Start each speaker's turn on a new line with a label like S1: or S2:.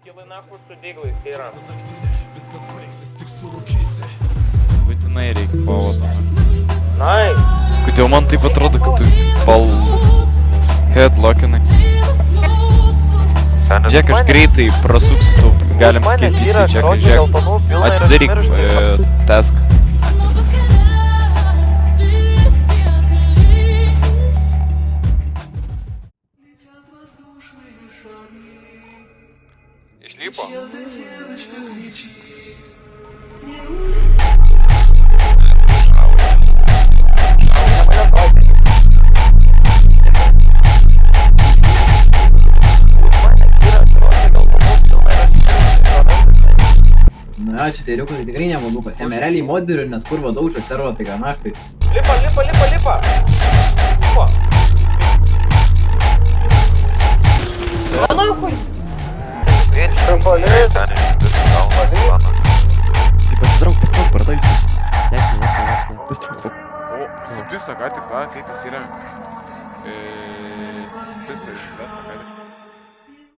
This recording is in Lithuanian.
S1: Kili nahų su dyglais, tai yra.
S2: Būtinai reikia pavado.
S1: Nice.
S2: Kodėl man taip atrodo, kad tu bal headlockinai. Žiūrėk, aš greitai prasuksiu, tu galim skirpyti, žiūrėk. Atidaryk task.
S1: Išlipo?
S3: Nu jo, čia teiriukas tai tikrai nemodukas, jame realiai moderių, nes kurva daužo servo, tai ką nahai.
S1: Lipa! Lipa!
S4: Нахуй!
S2: Tai pasitrauk, paradais.
S4: Ясно.
S2: Pasitrauk.
S5: O, supisa ką tik tą, kaip jis yra. Supisa, ką tik.